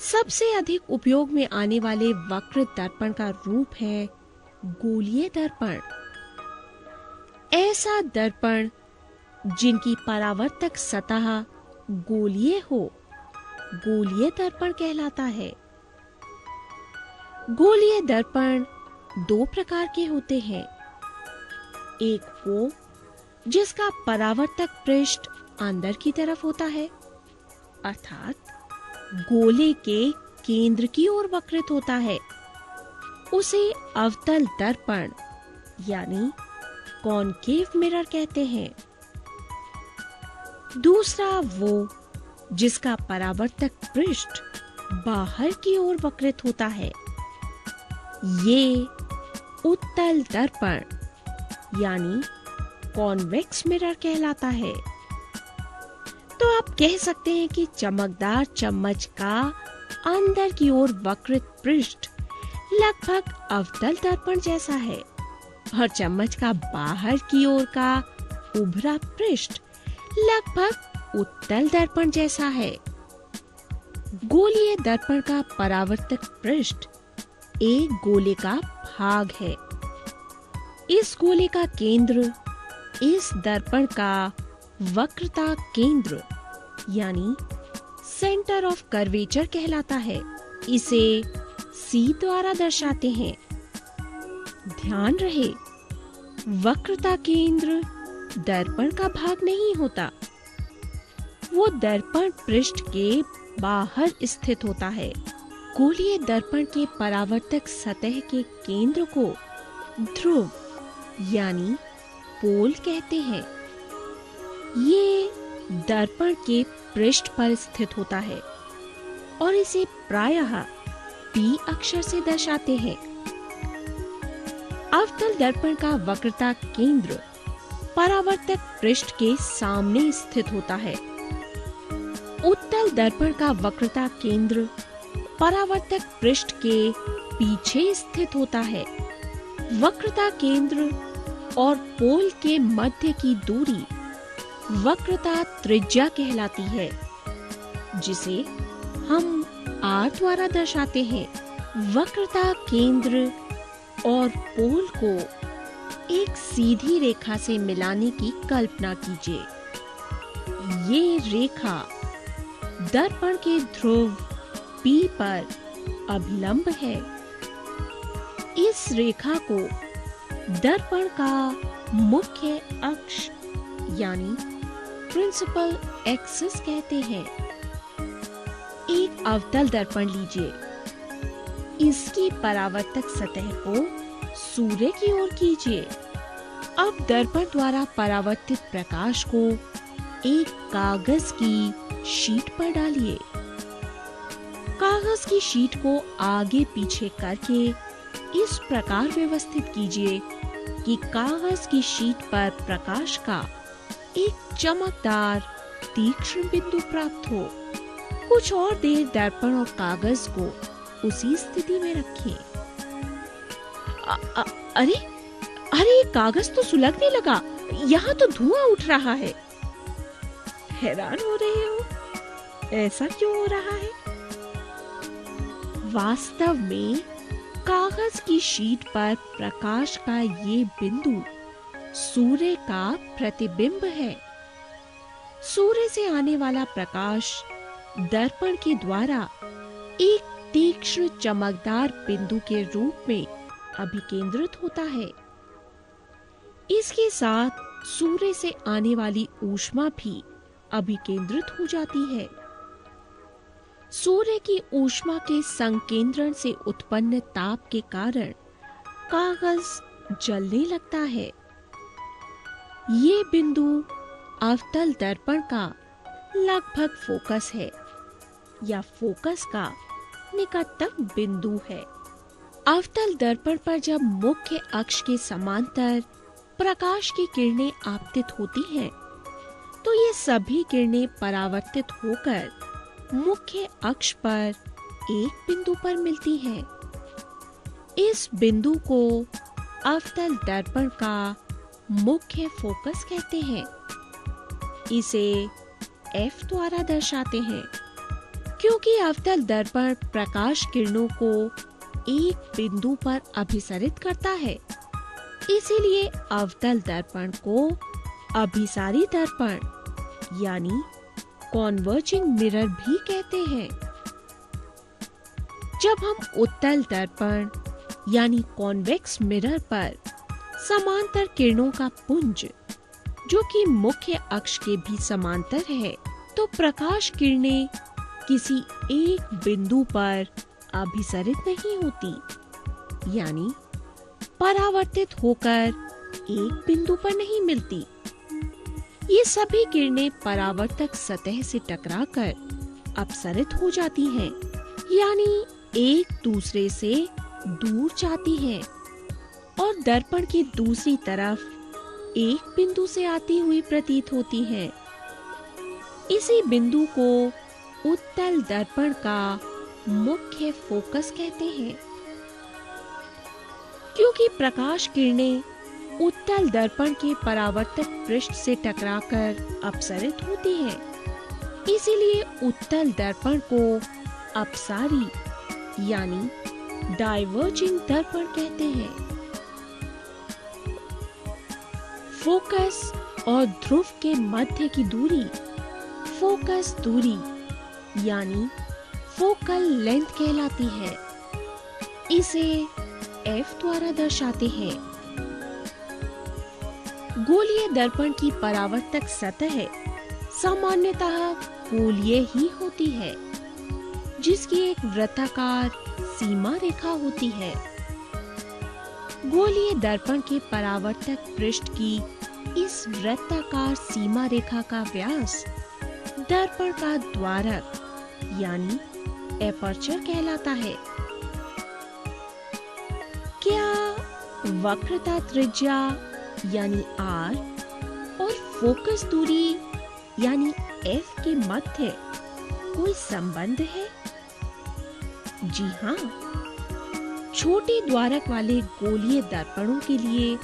सबसे अधिक उपयोग में आने वाले वक्र दर्पण का रूप है गोलीय दर्पण। ऐसा दर्पण जिनकी परावर्तक सतह गोलीय हो, गोलीय दर्पण कहलाता है। गोलीय दर्पण दो प्रकार के होते हैं। एक वो जिसका परावर्तक पृष्ठ अंदर की तरफ होता है, अर्थात गोले के केंद्र की ओर वक्रित होता है, उसे अवतल दर्पण यानी कॉनकेव मिरर कहते हैं। दूसरा वो जिसका परावर्तक पृष्ठ बाहर की ओर वक्रित होता है, ये उत्तल दर्पण यानी कॉन्वेक्स मिरर कहलाता है। तो आप कह सकते हैं कि चमकदार चम्मच का अंदर की ओर वक्रित पृष्ठ लगभग अवतल दर्पण जैसा है और चम्मच का बाहर की ओर का उभरा पृष्ठ लगभग उत्तल दर्पण जैसा है। गोलीय दर्पण का परावर्तक पृष्ठ एक गोले का भाग है। इस गोले का केंद्र इस दर्पण का वक्रता केंद्र यानी सेंटर ऑफ कर्वेचर कहलाता है। इसे C द्वारा दर्शाते हैं। ध्यान रहे, वक्रता केंद्र दर्पण का भाग नहीं होता, वो दर्पण पृष्ठ के बाहर स्थित होता है। गोलीय दर्पण के परावर्तक सतह के केंद्र को ध्रुव यानी पोल कहते हैं। ये दर्पण के पृष्ठ पर स्थित होता है और इसे प्रायः P अक्षर से दर्शाते हैं। अवतल दर्पण का वक्रता केंद्र परावर्तक पृष्ठ के सामने स्थित होता है। उत्तल दर्पण का वक्रता केंद्र परावर्तक पृष्ठ के पीछे स्थित होता है। वक्रता केंद्र और पोल के मध्य की दूरी वक्रता त्रिज्या कहलाती है, जिसे हम R द्वारा दर्शाते हैं। वक्रता केंद्र और पोल को एक सीधी रेखा से मिलाने की कल्पना कीजिए। ये रेखा दर्पण के ध्रुव P पर अभिलंब है। इस रेखा को दर्पण का मुख्य अक्ष यानी प्रिंसिपल एक्सिस कहते हैं। एक अवतल दर्पण लीजिए, इसकी परावर्तक सतह को सूर्य की ओर कीजिए। अब दर्पण द्वारा परावर्तित प्रकाश को एक कागज की शीट पर डालिए। कागज की शीट को आगे पीछे करके इस प्रकार व्यवस्थित कीजिए कि कागज की शीट पर प्रकाश का एक चमकदार तीक्ष्ण बिंदु प्राप्त हो। कुछ और देर दर्पण और कागज को उसी स्थिति में रखें। अरे अरे, कागज तो सुलगने लगा, यहाँ तो धुआं उठ रहा है। हैरान हो रहे हो, ऐसा क्यों हो रहा है? वास्तव में कागज की शीट पर प्रकाश का ये बिंदु सूर्य का प्रतिबिंब है। सूर्य से आने वाला प्रकाश दर्पण के द्वारा एक तीक्ष्ण चमकदार बिंदु के रूप में अभिकेंद्रित होता है। इसके साथ सूर्य से आने वाली ऊष्मा भी अभिकेंद्रित हो जाती है। सूर्य की ऊष्मा के संकेंद्रण से उत्पन्न ताप के कारण कागज जलने लगता है। ये बिंदु अवतल दर्पण का लगभग फोकस है या फोकस का निकटतम बिंदु है। अवतल दर्पण पर जब मुख्य अक्ष के समांतर प्रकाश की किरणें आपतित होती हैं, तो ये सभी किरणें परावर्तित होकर मुख्य अक्ष पर एक बिंदु पर मिलती हैं। इस बिंदु को अवतल दर्पण का मुख्य फोकस कहते हैं। इसे F द्वारा दर्शाते हैं। क्योंकि अवतल दर्पण प्रकाश किरणों को एक बिंदु पर अभिसरित करता है, इसीलिए अवतल दर्पण को अभिसारी दर्पण यानी कॉन्वर्जिंग मिरर भी कहते हैं। जब हम उत्तल दर्पण यानी कॉन्वेक्स मिरर पर समांतर किरणों का पुंज, जो कि मुख्य अक्ष के भी समांतर है, तो प्रकाश किरणें किसी एक बिंदु पर अभिसरित नहीं होती, यानी परावर्तित होकर एक बिंदु पर नहीं मिलती। ये सभी किरणें परावर्तक सतह से टकराकर अपसरित हो जाती हैं, यानी एक दूसरे से दूर जाती हैं और दर्पण की दूसरी तरफ एक बिंदु से आती हुई प्रतीत होती हैं। इसी बिंदु को उत्तल दर्पण का मुख्य फोकस कहते हैं। क्योंकि प्रकाश किरणें उत्तल दर्पण के परावर्तक पृष्ठ से टकराकर अपसरित होती हैं, इसीलिए उत्तल दर्पण को अपसारी यानी डाइवर्जिंग दर्पण कहते हैं। फोकस और ध्रुव के मध्य की दूरी फोकस दूरी यानी फोकल लेंथ कहलाती है। इसे F द्वारा दर्शाते हैं। गोलीय दर्पण की परावर्तक सतह सामान्यतः गोलीय ही होती है, जिसकी एक वृत्ताकार सीमा रेखा होती है। गोलीय दर्पण के परावर्तक पृष्ठ की इस वृत्ताकार सीमा रेखा का व्यास दर्पण का द्वारक यानी एपर्चर कहलाता है। क्या वक्रता त्रिज्या यानी R और फोकस दूरी यानी F के मध्य कोई संबंध है? जी हाँ, छोटे द्वारक वाले गोलीय दर्पणों के लिए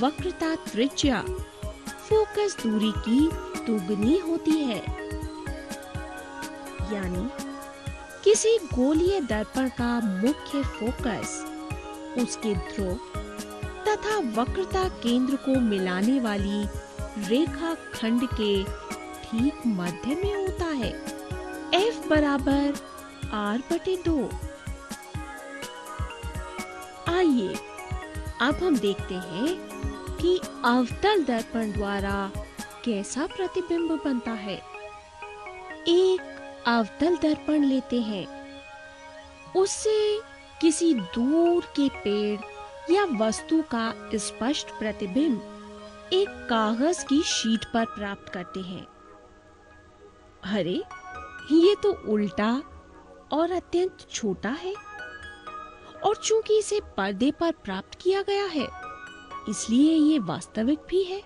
वक्रता त्रिज्या फोकस दूरी की दुगनी होती है, यानी किसी गोलीय दर्पण का मुख्य फोकस उसके ध्रुव तथा वक्रता केंद्र को मिलाने वाली रेखा खंड के ठीक मध्य में होता है। F बराबर R/2। आइए अब हम देखते हैं कि अवतल दर्पण द्वारा कैसा प्रतिबिंब बनता है। एक अवतल दर्पण लेते हैं, उससे किसी दूर के पेड़ या वस्तु का स्पष्ट प्रतिबिंब एक कागज की शीट पर प्राप्त करते हैं। अरे, ये तो उल्टा और अत्यंत छोटा है, और चूंकि इसे पर्दे पर प्राप्त किया गया है, इसलिए ये वास्तविक भी है।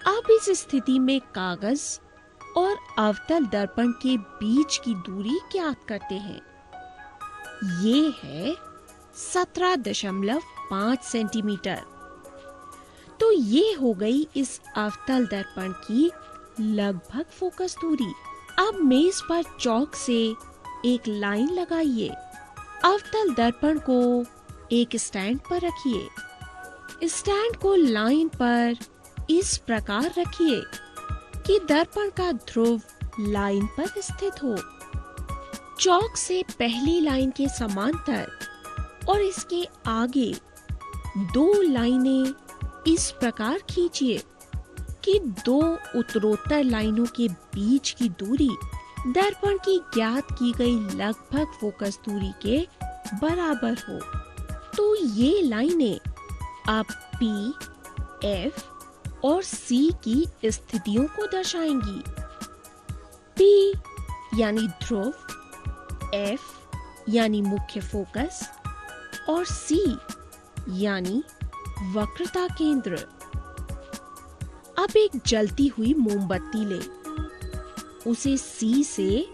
अब इस स्थिति में कागज और अवतल दर्पण के बीच की दूरी ज्ञात करते हैं। ये है 17.5 सेंटीमीटर। तो ये हो गई इस अवतल दर्पण की लगभग फोकस दूरी। अब मेज पर चौक से एक लाइन लगाइए। अवतल दर्पण को एक स्टैंड पर रखिए। स्टैंड को लाइन पर इस प्रकार रखिए कि दर्पण का ध्रुव लाइन पर स्थित हो। चौक से पहली लाइन के समांतर और इसके आगे दो लाइनें इस प्रकार खींचिए कि दो उत्तरोत्तर लाइनों के बीच की दूरी दर्पण की ज्ञात की गई लगभग फोकस दूरी के बराबर हो। तो ये लाइनें अब P, F और C की स्थितियों को दर्शाएंगी। P यानी ध्रुव, F यानी मुख्य फोकस और C यानी वक्रता केंद्र। अब एक जलती हुई मोमबत्ती ले, उसे C से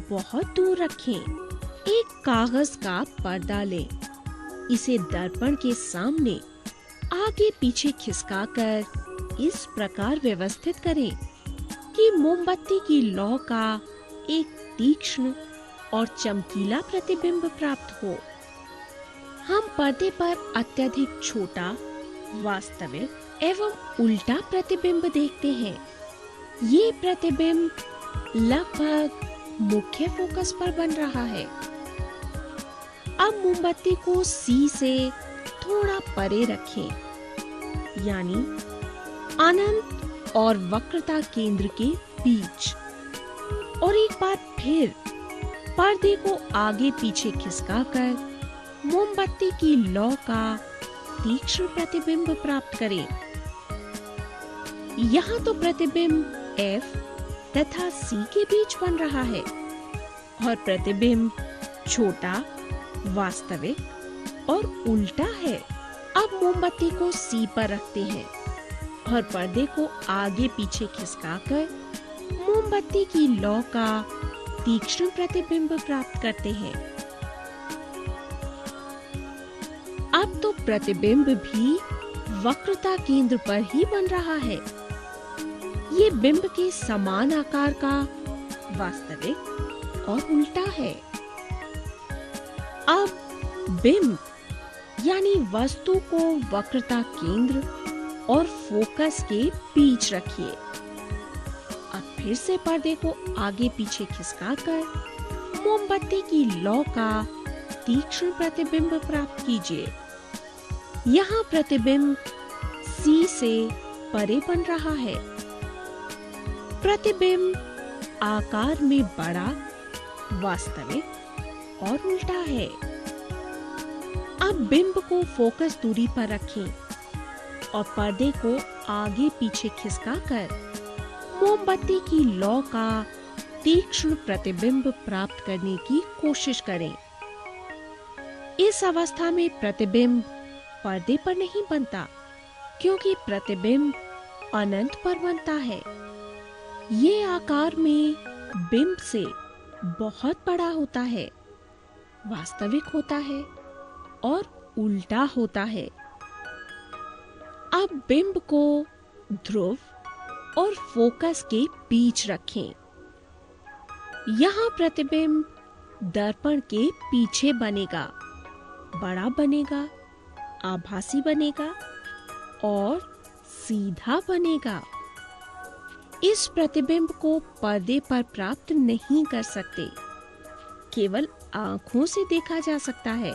बहुत दूर रखें। एक कागज का पर्दा ले, इसे दर्पण के सामने आगे पीछे खिसकाकर इस प्रकार व्यवस्थित करें कि मोमबत्ती की लौ का एक तीक्ष्ण और चमकीला प्रतिबिंब प्राप्त हो। हम पर्दे पर अत्यधिक छोटा, वास्तविक एवं उल्टा प्रतिबिंब देखते हैं। ये प्रतिबिंब लगभग मुख्य फोकस पर बन रहा है। अब मोमबत्ती को C से थोड़ा परे रखें, यानी अनंत और वक्रता केंद्र के बीच, और एक बार फिर पर्दे को आगे पीछे खिसकाकर मोमबत्ती की लौ का तीक्ष्ण प्रतिबिंब प्राप्त करें। यहाँ तो प्रतिबिंब F तथा C के बीच बन रहा है और प्रतिबिंब छोटा, वास्तविक और उल्टा है। अब मोमबत्ती को C पर रखते हैं और पर्दे को आगे पीछे खिसकाकर मोमबत्ती की लौ का तीक्ष्ण प्रतिबिंब प्राप्त करते हैं। अब तो प्रतिबिंब भी वक्रता केंद्र पर ही बन रहा है। ये बिंब के समान आकार का वास्तविक और उल्टा है। अब बिंब यानी वस्तु को वक्रता केंद्र और फोकस के बीच रखिए। अब फिर से पर्दे को आगे पीछे खिसकाकर मोमबत्ती की लौ का तीक्ष्ण प्रतिबिंब प्राप्त कीजिए। यहाँ प्रतिबिंब C से परे बन रहा है। प्रतिबिंब आकार में बड़ा, वास्तविक और उल्टा है। अब बिंब को फोकस दूरी पर रखें और पर्दे को आगे पीछे खिसकाकर मोमबत्ती की लौ का तीक्ष्ण प्रतिबिंब प्राप्त करने की कोशिश करें। इस अवस्था में प्रतिबिंब पर्दे पर नहीं बनता, क्योंकि प्रतिबिंब अनंत पर बनता है। ये आकार में बिंब से बहुत बड़ा होता है, वास्तविक होता है और उल्टा होता है। अब बिंब को ध्रुव और फोकस के बीच रखें। यहाँ प्रतिबिंब दर्पण के पीछे बनेगा, बड़ा बनेगा, आभासी बनेगा और सीधा बनेगा। इस प्रतिबिंब को पर्दे पर प्राप्त नहीं कर सकते, केवल आंखों से देखा जा सकता है।